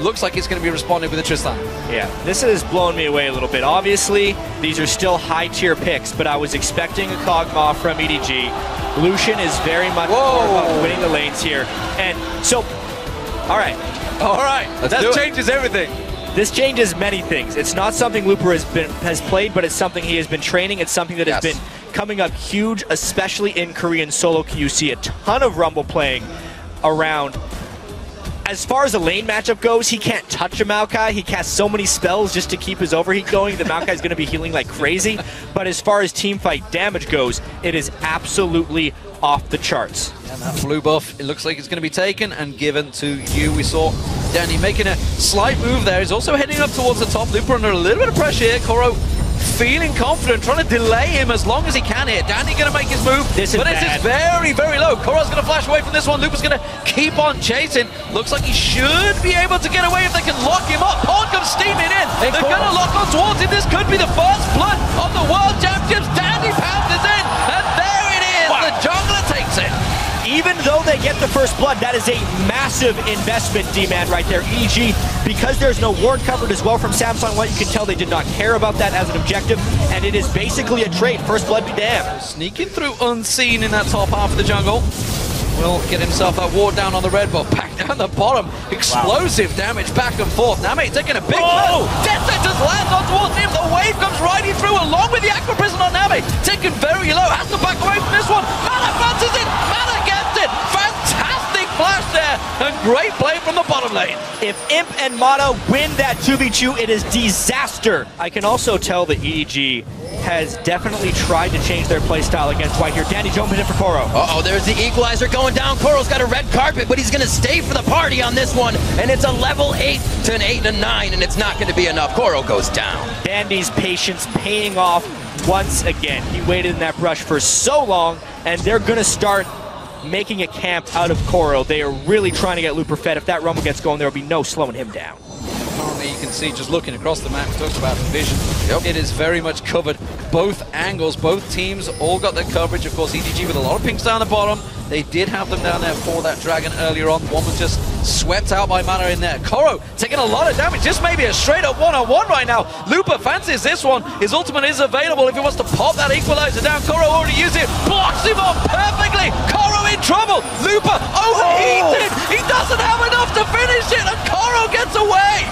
looks like it's going to be responding with the Tristana. Yeah, this has blown me away a little bit. Obviously, these are still high-tier picks, but I was expecting a Kog'Maw from EDG. Lucian is very much more about winning the lanes here. And so, all right. That changes everything. This changes many things. It's not something Looper has played, but it's something he has been training. It's something that has been coming up huge, especially in Korean solo queue. You see a ton of Rumble playing around. As far as the lane matchup goes, he can't touch a Maokai. He casts so many spells just to keep his overheat going. The Maokai's going to be healing like crazy. But as far as teamfight damage goes, it is absolutely off the charts. And that blue buff, it looks like it's going to be taken and given to you. We saw Danny making a slight move there. He's also heading up towards the top. Looper under a little bit of pressure here. Koro feeling confident, trying to delay him as long as he can here. Danny going to make his move, this is very, very low. Koro's going to flash away from this one. Looper's going to keep on chasing. Looks like he should be able to get away if they can lock him up. Pawn comes steaming in. They're going to lock on towards him. This could be the first blood of the World Championships. Danny pounds in, and there it is. Wow. The jungler takes it. Even though they get the first blood, that is a massive investment, D-Man, right there. EDG, because there's no ward covered as well from Samsung White, you can tell they did not care about that as an objective, and it is basically a trade. First blood be damned. Sneaking through unseen in that top half of the jungle. Will get himself that ward down on the red buff. Back down the bottom. Explosive damage back and forth. NaMei taking a big blow. Death Sentence lands on towards him. The wave comes riding through along with the Aqua Prison on NaMei. Taken very low. Has to back away from this one. Mana fancies it. Mana gets it. Fantastic flash there. And great play from the bottom lane. If Imp and Mana win that 2v2, it is disaster. I can also tell that EDG has definitely tried to change their playstyle against White here. Danny jumping in for Koro. Uh-oh, there's the equalizer going down. Koro's got a red carpet, but he's going to stay for the party on this one. And it's a level 8 to an 8 and a 9, and it's not going to be enough. Koro goes down. Danny's patience paying off once again. He waited in that brush for so long, and they're going to start making a camp out of Koro. They are really trying to get Looper fed. If that Rumble gets going, there will be no slowing him down. Currently, you can see just looking across the map, we talked about vision. It is very much covered. Both angles, both teams all got their coverage. Of course, EDG with a lot of pinks down the bottom. They did have them down there for that dragon earlier on. One was just swept out by Mana in there. Koro taking a lot of damage. This may be a straight up one-on-one right now. Looper fancies this one. His ultimate is available if he wants to pop that equalizer down. Koro already used it. Blocks him off perfectly. Koro in trouble. Looper overheated. He doesn't have enough to finish it, and Koro gets away.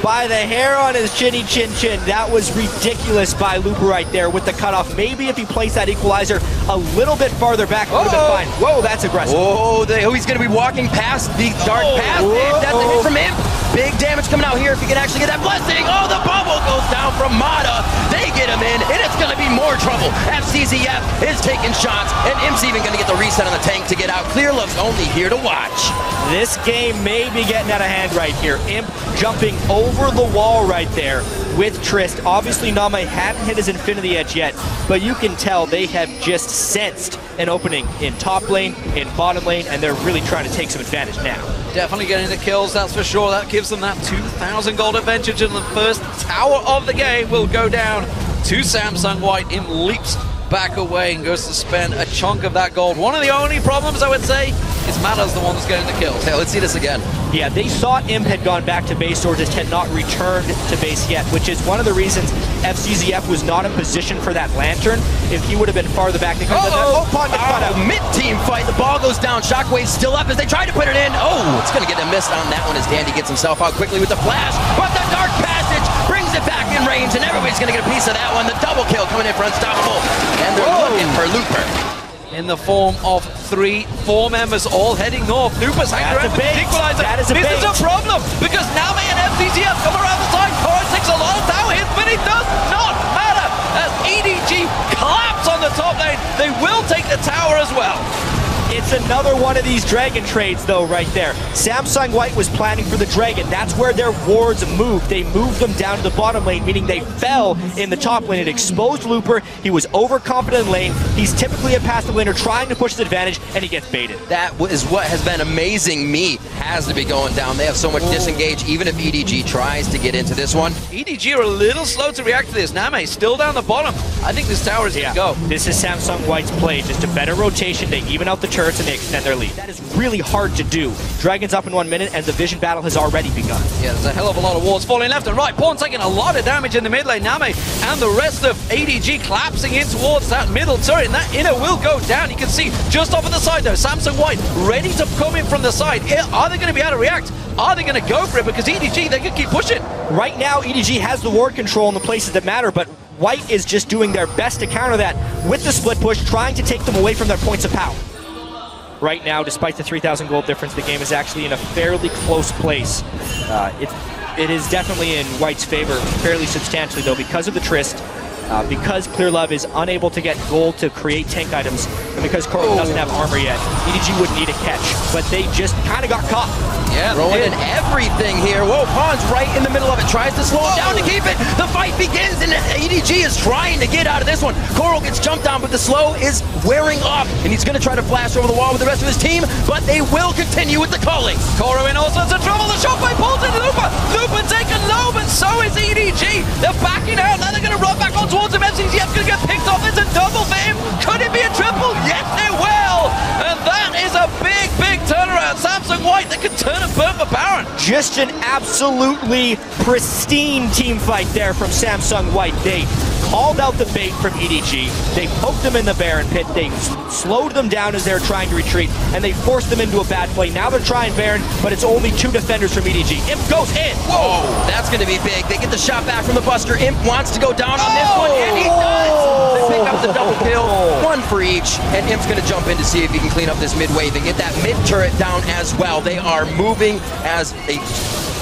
By the hair on his chinny chin. That was ridiculous by Looper right there with the cutoff. Maybe if he placed that equalizer a little bit farther back, it would have been fine. Whoa, that's aggressive. Oh, he's going to be walking past the dark path. That's a hit from him. Big damage coming out here if he can actually get that blessing. Oh, the bubble goes down from Mata. They get him in, and it's going to be more trouble. Fzzf is taking shots, and Imp's even going to get the reset on the tank to get out. Clearlove's only here to watch. This game may be getting out of hand right here. Imp jumping over the wall right there with Trist. Obviously, NaMei hadn't hit his Infinity Edge yet, but you can tell they have just sensed an opening in top lane, in bottom lane, and they're really trying to take some advantage now. Definitely getting the kills, that's for sure. That gives them that 2,000 gold advantage, and the first tower of the game will go down to Samsung White. Im leaps back away and goes to spend a chunk of that gold. One of the only problems, I would say, is Mata's the one that's getting the kills. Okay, let's see this again. Yeah, they thought Imp had gone back to base or just had not returned to base yet, which is one of the reasons Fzzf was not in position for that lantern. If he would have been farther back, they could have done that. Mid-team fight. The ball goes down. Shockwave's still up as they try to put it in. Oh, it's going to get a miss on that one as Dandy gets himself out quickly with the flash. But the dark passage brings it back in range, and everybody's going to get a piece of that one. The double kill coming in for Unstoppable. And they're looking for Looper. In the form of 3-4 members all heading north. Looper's hanging around with the equalizer. This is a problem because NaMei and Fzzf come around the side. Koro takes a lot of tower hits, but it does not matter as EDG collapse on the top lane. They will take the tower as well. It's another one of these dragon trades, though, right there. Samsung White was planning for the dragon. That's where their wards moved. They moved them down to the bottom lane, meaning they fell in the top lane. It exposed Looper. He was overconfident in lane. He's typically a passive laner trying to push his advantage, and he gets baited. That is what has been amazing me. Has to be going down. They have so much disengage, even if EDG tries to get into this one. EDG are a little slow to react to this. NaMei still down the bottom. I think this tower is going to go. This is Samsung White's play. Just a better rotation to even out the turn. turrets and they extend their lead. That is really hard to do. Dragon's up in 1 minute and the vision battle has already begun. Yeah, there's a hell of a lot of wards falling left and right. Pawn taking a lot of damage in the mid lane. NaMei and the rest of ADG collapsing in towards that middle turret, and that inner will go down. You can see just off of the side though, Samsung White ready to come in from the side. Are they going to be able to react? Are they going to go for it? Because EDG, they can keep pushing. Right now, EDG has the ward control in the places that matter, but White is just doing their best to counter that with the split push, trying to take them away from their points of power. Right now, despite the 3,000 gold difference, the game is actually in a fairly close place. It is definitely in White's favor, fairly substantially though, because of the Trist, because Clearlove is unable to get gold to create tank items, and because Koro doesn't have armor yet, EDG wouldn't need a catch, but they just kind of got caught. Yeah, throwing in everything here. Whoa, Pawn's right in the middle of it, tries to slow it down to keep it. The fight begins, and EDG is trying to get out of this one. Koro gets jumped on, but the slow is wearing off, and he's going to try to flash over the wall with the rest of his team, but they will continue with the culling. Koro in all sorts of trouble. The shotgun pulls in Lupa. Lupa taken low, but so is EDG. They're backing out. Now they're going to run back on towards him. FZF going to get picked off. It's a double for him. Could it be a triple? Yes, it will. And that is a big, big turnaround. Samsung White, they can turn and burn for Baron. Just an absolutely pristine team fight there from Samsung White. They called out the bait from EDG. They poked them in the Baron pit. They slowed them down as they were trying to retreat, and they forced them into a bad play. Now they're trying Baron, but it's only 2 defenders from EDG. Imp goes in. Whoa, that's going to be big. They get the shot back from the Buster. Imp wants to go down on this one, and he does. They pick up the double kill, 1 for each, and Imp's going to jump in to see if he can clean up this mid wave and get that mid turret down as well. They are moving as a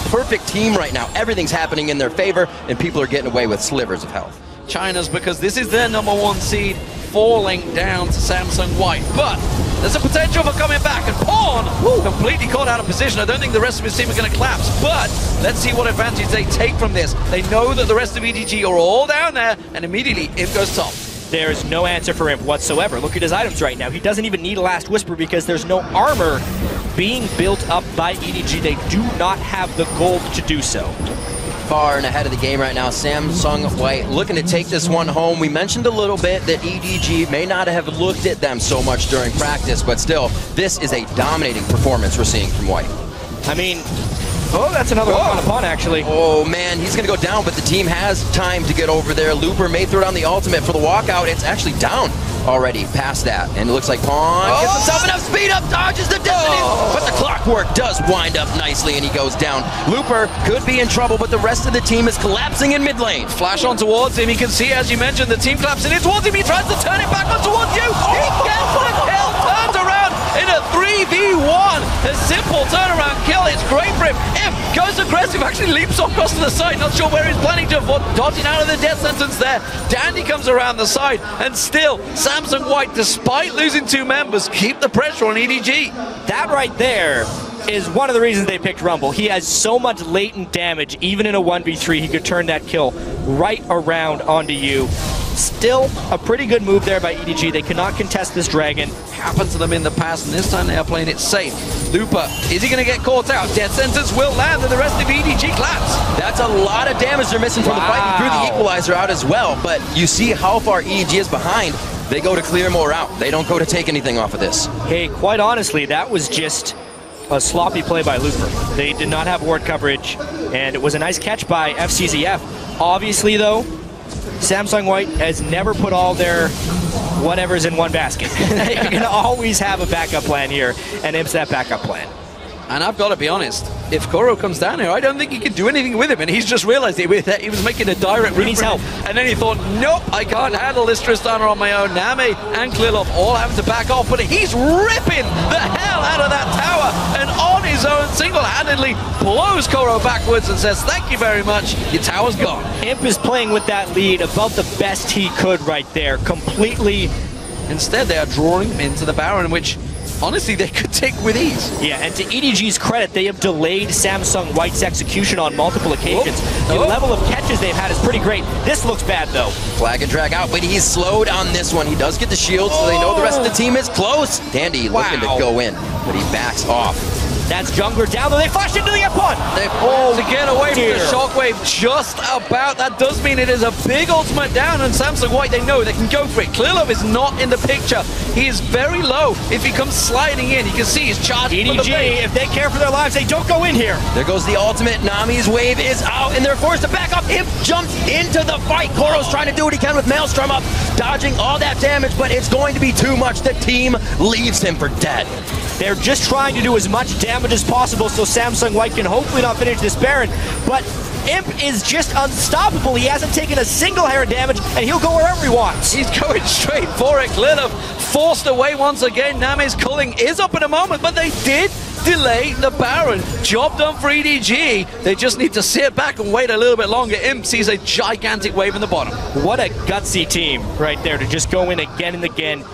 perfect team right now. Everything's happening in their favor, and people are getting away with slivers of health. China's, because this is their #1 seed, falling down to Samsung White. But there's a potential for coming back, and Pawn completely caught out of position. I don't think the rest of his team are going to collapse, but let's see what advantage they take from this. They know that the rest of EDG are all down there, and immediately Imp goes top. There's no answer for Imp whatsoever. Look at his items right now. He doesn't even need a Last Whisper because there's no armor being built up by EDG. They do not have the gold to do so. Far and ahead of the game right now. Samsung White looking to take this one home. We mentioned a little bit that EDG may not have looked at them so much during practice, but still, this is a dominating performance we're seeing from White. I mean, oh, that's another one on a Pawn, actually. Oh, man, he's going to go down, but the team has time to get over there. Looper may throw down the ultimate for the walkout. It's actually down already past that, and it looks like Pawn gets himself enough speed up, dodges the dissonance, but the clockwork does wind up nicely, and he goes down. Looper could be in trouble, but the rest of the team is collapsing in mid lane. Flash on towards him. He can see, as you mentioned, the team collapsing in towards him. He tries to turn it back on towards you. He gets the kill, turns around in a 3v1. A simple turnaround kill. It's great for him. Imp goes aggressive, actually leaps across to the side. Not sure where he's planning to avoid, dodging out of the death sentence there. Dandy comes around the side, and still, Samsung White, despite losing 2 members, keep the pressure on EDG. That right there is one of the reasons they picked Rumble. He has so much latent damage, even in a 1v3, he could turn that kill right around onto you. Still, a pretty good move there by EDG. They cannot contest this dragon. Happened to them in the past, and this time they are playing it safe. Looper, is he going to get caught out? Death sentence will land, and the rest of EDG collapse. That's a lot of damage they're missing from the fight, and threw the equalizer out as well, but you see how far EDG is behind. They go to clear more out. They don't go to take anything off of this. Hey, quite honestly, that was just a sloppy play by Looper. They did not have ward coverage, and it was a nice catch by Fzzf. Obviously, though, Samsung White has never put all their whatever's in one basket. You're going to always have a backup plan here, and Imp's that backup plan. And I've got to be honest, if Koro comes down here, I don't think he can do anything with him, and he's just realized it. He was making a direct He needs help. And then he thought, nope, I can't handle this Tristana on my own. NaMei and Clearlove all having to back off, but he's ripping the hell out of that tower, and on his own, single-handedly blows Koro backwards and says, thank you very much, your tower's gone. Imp is playing with that lead about the best he could right there, completely. Instead, they are drawing him into the Baron, which honestly they could take with ease. Yeah, and to EDG's credit, they have delayed Samsung White's execution on multiple occasions. The level of catches they've had is pretty great. This looks bad, though. Flag and drag out, but he's slowed on this one. He does get the shield, so they know the rest of the team is close. Dandy looking to go in, but he backs off. That's jungler down, though. They flash into the F1. They to get away from the shockwave just about. That does mean it is a big ultimate down, and Samsung White, they know they can go for it. Clearlove is not in the picture. He is very low. If he comes sliding in, you can see he's charging for the bait. If they care for their lives, they don't go in here. There goes the ultimate. Nami's wave is out, and they're forced to back up. Imp jumps into the fight. Koro's trying to do what he can with Maelstrom up, dodging all that damage, but it's going to be too much. The team leaves him for dead. They're just trying to do as much damage as possible so Samsung White can hopefully not finish this Baron, but Imp is just unstoppable. He hasn't taken a single hair of damage, and he'll go wherever he wants. He's going straight for it. Clearlove forced away once again. NaMei's culling is up in a moment, but they did delay the Baron. Job done for EDG. They just need to sit back and wait a little bit longer. Imp sees a gigantic wave in the bottom. What a gutsy team right there to just go in again and again.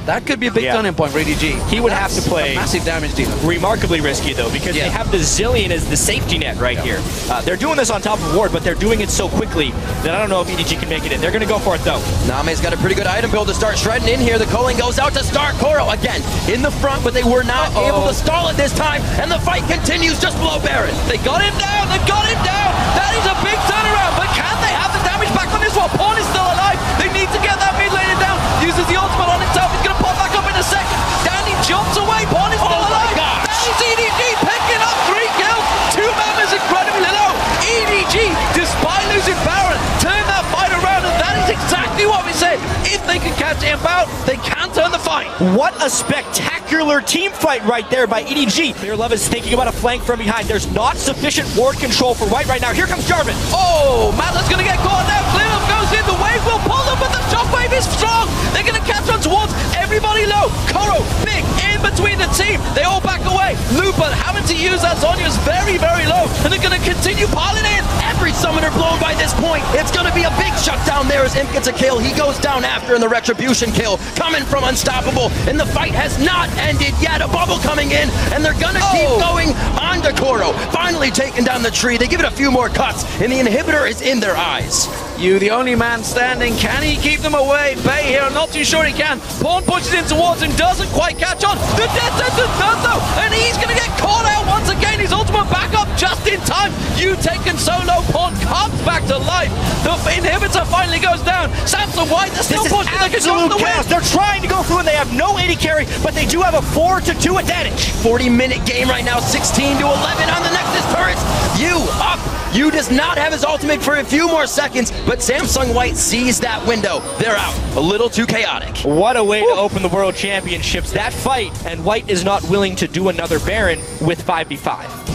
That could be a big turning point for EDG. He would have to play a massive damage dealer. Remarkably risky, though, because they have the Zilean as the safety net right here. They're doing this on top of Ward, but they're doing it so quickly that I don't know if EDG can make it in. They're going to go for it, though. NaMei's got a pretty good item build to start shredding in here. The culling goes out to start. Koro, again, in the front, but they were not able to stall it this time, and the fight continues just below Baron. They got him down! They got him down! That is a big turnaround, but can they have the damage back on this one? Pawn is still alive. They need to get that mid laner down. Uses the ultimate on himself. He's going to pop back up in a second. Danny jumps away. Pawn is still alive. That is EDG picking up 3 kills. 2 members incredibly low. EDG, despite losing Baron, turned that fight around, and that is exactly what we said. If they can catch him out, they can turn the fight. What a spectacular team fight right there by EDG. Clearlove is thinking about a flank from behind. There's not sufficient ward control for White right now. Here comes Jarvan. Oh, Madler's going to get caught now. Clearlove goes in. The wave will pull them, but the shockwave is strong. They're going to catch on towards everybody low. Koro, big, in between the team. They all back away. Looper having to use that Zhonya's very, very low, and they're going to continue piling in. Every summoner blown by this point. It's going to be a big shutdown there as Imp gets a kill. He goes down after in the retribution kill, coming from Unstoppable, and the fight has not ended yet. A bubble coming in, and they're going to keep going on to Koro. Finally taking down the tree. They give it a few more cuts, and the inhibitor is in their eyes. You, the only man standing. Can he keep them away? Bay here, I'm not too sure he can. Pawn pushes in towards him, doesn't quite catch on. The death sentence does though, and he's going to get caught out once again. His ultimate backup just in time. You taken solo. Pawn comes back to life. The inhibitor finally goes down. Samsung White, they're still pushing. They can go for the win. They're trying to go through, and they have no AD carry, but they do have a 4-2 advantage. 40-minute game right now, 16-11 on the Nexus turrets. You up. You does not have his ultimate for a few more seconds, but Samsung White sees that window. They're out. A little too chaotic. What a way to open the World Championships. That fight, and White is not willing to do another Baron with 5v5.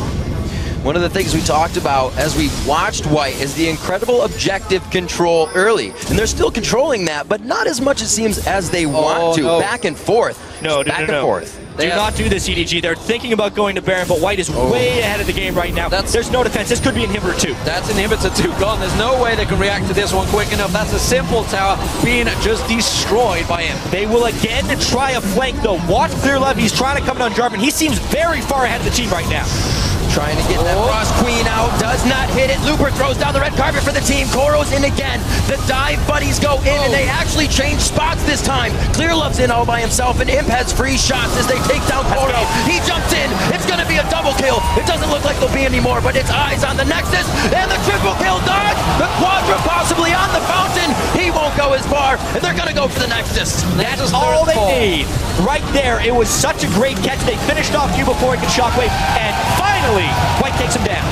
One of the things we talked about as we watched White is the incredible objective control early. And they're still controlling that, but not as much, it seems, as they want to. No. Back and forth. Back and forth. Do not do this, EDG. They're thinking about going to Baron, but White is way ahead of the game right now. There's no defense. This could be Inhibitor 2. That's Inhibitor 2 gone. There's no way they can react to this one quick enough. That's a simple tower being just destroyed by him. They will again try a flank, though. Watch Clearlove. He's trying to come down Jarvan. He seems very far ahead of the team right now. Trying to get that Frost Queen out, does not hit it. Looper throws down the red carpet for the team. Koro's in again. The dive buddies go in, and they actually change spots this time. Clearlove's in all by himself, and Imp has free shots as they take down Koro. He jumps in. It's going to be a double kill. It doesn't look like there'll be any more, but it's eyes on the Nexus, and the triple kill dodge. The Quadra possibly on the fountain. He won't go as far, and they're going to go for the Nexus. That's all they need. Right there. It was such a great catch. They finished off you before it could shockwave, and finally, White takes him down.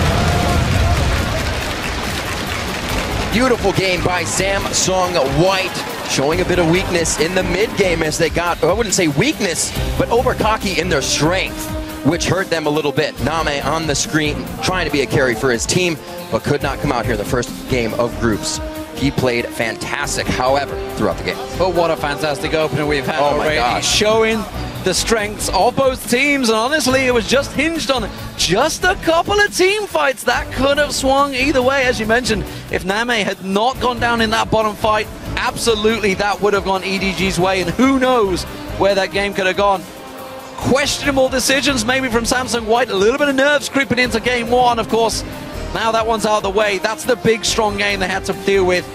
Beautiful game by Samsung White, showing a bit of weakness in the mid game as they got, I wouldn't say weakness, but over cocky in their strength, which hurt them a little bit. NaMei on the screen, trying to be a carry for his team, but could not come out here in the first game of groups. He played fantastic, however, throughout the game. But what a fantastic opener we've had already. My gosh. Showing the strengths of both teams, and honestly, it was just hinged on just a couple of team fights that could have swung either way. As you mentioned, if NaMei had not gone down in that bottom fight, absolutely that would have gone EDG's way, and who knows where that game could have gone. Questionable decisions maybe from Samsung White, a little bit of nerves creeping into game one, of course. Now that one's out of the way. That's the big, strong game they had to deal with.